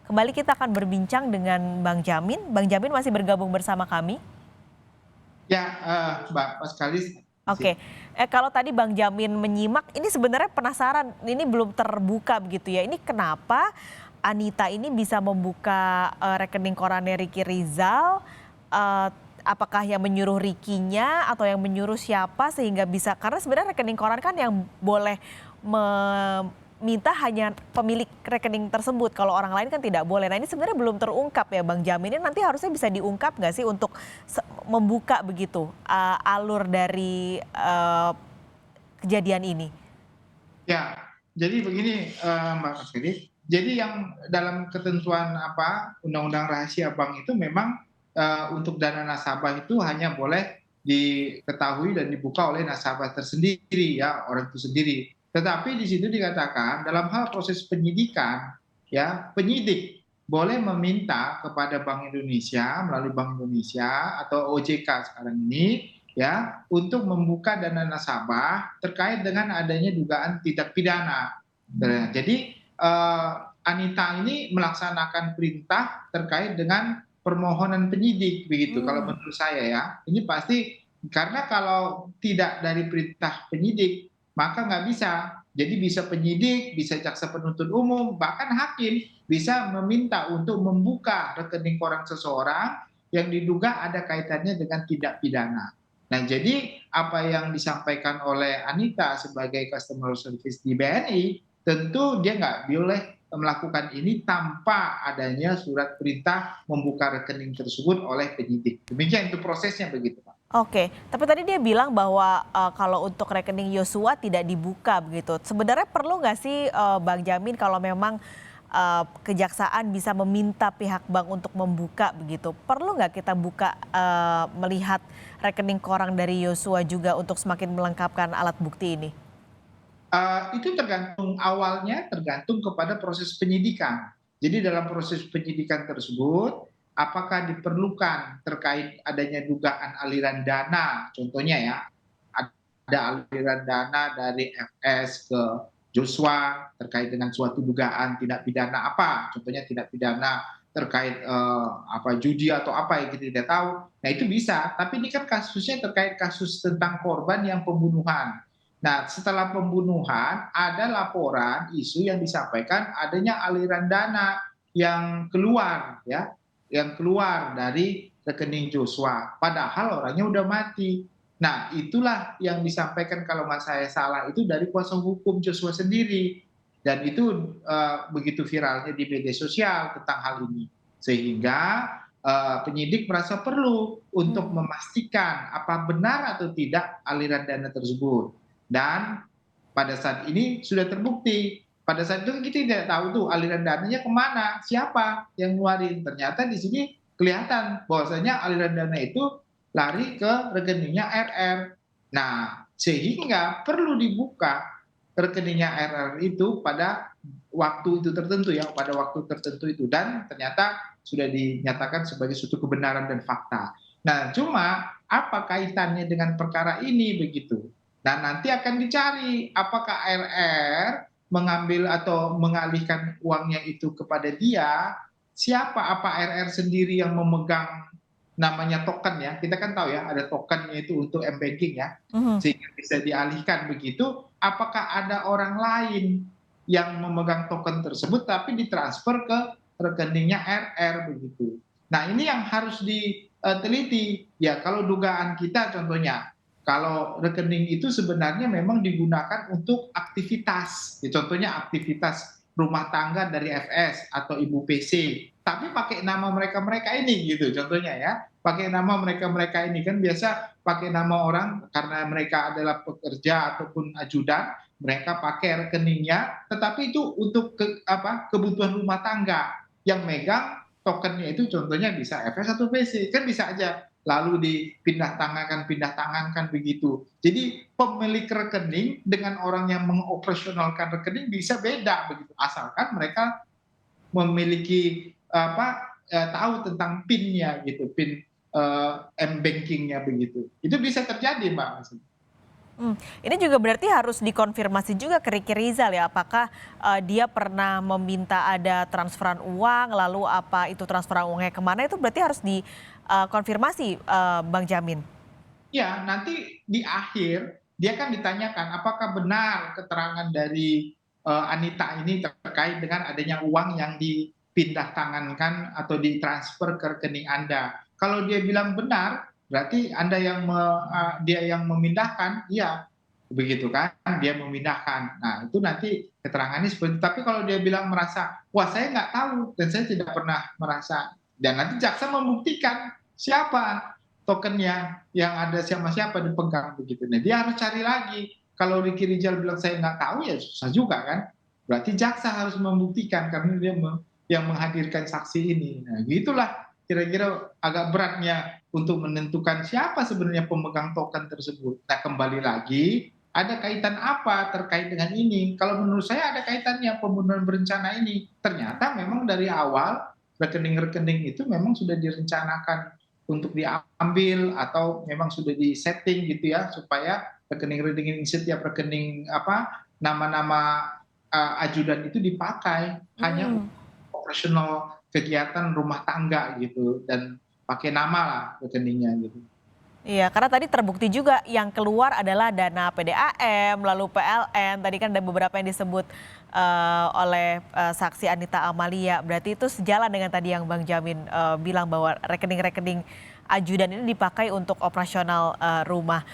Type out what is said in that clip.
Kembali kita akan berbincang dengan Bang Jamin. Bang Jamin masih bergabung bersama kami. Ya, Mbak, pas sekali sih. Oke, kalau tadi Bang Jamin menyimak, ini sebenarnya penasaran, ini belum terbuka begitu ya. Ini kenapa Anita ini bisa membuka rekening korannya Ricky Rizal? Eh, apakah yang menyuruh Rikinya atau yang menyuruh siapa sehingga bisa? Karena sebenarnya rekening koran kan yang boleh meminta hanya pemilik rekening tersebut. Kalau orang lain kan tidak boleh. Nah ini sebenarnya belum terungkap ya Bang Jamin. Ini nanti harusnya bisa diungkap nggak sih untuk membuka begitu alur dari kejadian ini? Ya, jadi begini, Mbak Marsudi. Jadi yang dalam ketentuan Undang-Undang Rahasia Bank itu memang untuk dana nasabah itu hanya boleh diketahui dan dibuka oleh nasabah tersendiri ya, orang itu sendiri. Tetapi di situ dikatakan dalam hal proses penyidikan ya, penyidik boleh meminta kepada Bank Indonesia melalui Bank Indonesia atau OJK sekarang ini ya untuk membuka dana nasabah terkait dengan adanya dugaan tindak pidana. Nah, jadi Anita ini melaksanakan perintah terkait dengan permohonan penyidik begitu kalau Hmm. menurut saya ya. Ini pasti karena kalau tidak dari perintah penyidik maka nggak bisa. Jadi bisa penyidik, bisa jaksa penuntut umum, bahkan hakim bisa meminta untuk membuka rekening koran seseorang yang diduga ada kaitannya dengan tindak pidana. Nah, jadi apa yang disampaikan oleh Anita sebagai customer service di BNI, tentu dia nggak boleh melakukan ini tanpa adanya surat perintah membuka rekening tersebut oleh penyidik. Demikian itu prosesnya begitu, Pak. Oke, tapi tadi dia bilang bahwa kalau untuk rekening Yosua tidak dibuka begitu. Sebenarnya perlu nggak sih Bang Jamin kalau memang kejaksaan bisa meminta pihak bank untuk membuka begitu? Perlu nggak kita buka melihat rekening koran dari Yosua juga untuk semakin melengkapkan alat bukti ini? Itu tergantung awalnya tergantung kepada proses penyidikan. Jadi dalam proses penyidikan tersebut, apakah diperlukan terkait adanya dugaan aliran dana, contohnya ya, ada aliran dana dari FS ke Joshua terkait dengan suatu dugaan tindak pidana apa, contohnya tindak pidana terkait judi atau apa yang kita tidak tahu. Nah itu bisa, tapi ini kan kasusnya terkait kasus tentang korban yang pembunuhan. Nah, setelah pembunuhan ada laporan isu yang disampaikan adanya aliran dana yang keluar ya, yang keluar dari rekening Joshua. Padahal orangnya udah mati. Nah, itulah yang disampaikan kalau nggak saya salah itu dari kuasa hukum Joshua sendiri. Dan itu begitu viralnya di media sosial tentang hal ini. Sehingga penyidik merasa perlu untuk Hmm. memastikan apa benar atau tidak aliran dana tersebut. Dan pada saat ini sudah terbukti. Pada saat itu kita tidak tahu tuh aliran dananya kemana, siapa yang ngeluarin. Ternyata di sini kelihatan bahwasanya aliran dana itu lari ke rekeningnya RR. Nah, sehingga perlu dibuka rekeningnya RR itu pada waktu itu tertentu ya, pada waktu tertentu itu. Dan ternyata sudah dinyatakan sebagai suatu kebenaran dan fakta. Nah, cuma apa kaitannya dengan perkara ini begitu? Dan nanti akan dicari apakah RR mengambil atau mengalihkan uangnya itu kepada dia, siapa apa RR sendiri yang memegang namanya token ya. Kita kan tahu ya ada tokennya itu untuk m-banking ya. Mhm. Sehingga bisa dialihkan begitu, apakah ada orang lain yang memegang token tersebut tapi ditransfer ke rekeningnya RR begitu. Nah, ini yang harus diteliti. Ya, kalau dugaan kita contohnya kalau rekening itu sebenarnya memang digunakan untuk aktivitas, ya, contohnya aktivitas rumah tangga dari FS atau Ibu PC, tapi pakai nama mereka-mereka ini gitu, contohnya ya, pakai nama mereka-mereka ini kan biasa pakai nama orang karena mereka adalah pekerja ataupun ajudan, mereka pakai rekeningnya, tetapi itu untuk kebutuhan rumah tangga yang megang tokennya itu contohnya bisa FS atau PC, kan bisa aja lalu pindah tangankan begitu. Jadi pemilik rekening dengan orang yang mengoperasionalkan rekening bisa beda begitu, asalkan mereka memiliki tahu tentang PIN-nya gitu, PIN m-bankingnya begitu. Itu bisa terjadi, Mbak. Ini juga berarti harus dikonfirmasi juga ke Ricky Rizal ya, apakah dia pernah meminta ada transferan uang, lalu apa itu transferan uangnya kemana, itu berarti harus dikonfirmasi, Bang Jamin? Ya, nanti di akhir dia kan ditanyakan apakah benar keterangan dari Anita ini terkait dengan adanya uang yang dipindah tangankan atau ditransfer ke rekening Anda. Kalau dia bilang benar, berarti Anda dia yang memindahkan, iya, begitu kan? Dia memindahkan. Nah, itu nanti keterangannya seperti itu. Tapi kalau dia bilang merasa, wah saya nggak tahu dan saya tidak pernah merasa, dan nanti jaksa membuktikan siapa tokennya yang ada siapa-siapa dipegang begitu. Nah dia harus cari lagi. Kalau Ricky Rizal bilang saya nggak tahu ya susah juga kan. Berarti jaksa harus membuktikan karena dia yang menghadirkan saksi ini. Nah gitulah kira-kira agak beratnya untuk menentukan siapa sebenarnya pemegang token tersebut. Nah kembali lagi ada kaitan apa terkait dengan ini? Kalau menurut saya ada kaitannya pembunuhan berencana ini. Ternyata memang dari awal rekening-rekening itu memang sudah direncanakan untuk diambil atau memang sudah di-setting gitu ya supaya rekening-rekening setiap rekening nama-nama ajudan itu dipakai hanya Hmm. untuk operasional kegiatan rumah tangga gitu dan pakai nama lah rekeningnya gitu. Iya, karena tadi terbukti juga yang keluar adalah dana PDAM, lalu PLN, tadi kan ada beberapa yang disebut oleh saksi Anita Amalia. Berarti itu sejalan dengan tadi yang Bang Jamin bilang bahwa rekening-rekening ajudan ini dipakai untuk operasional rumah.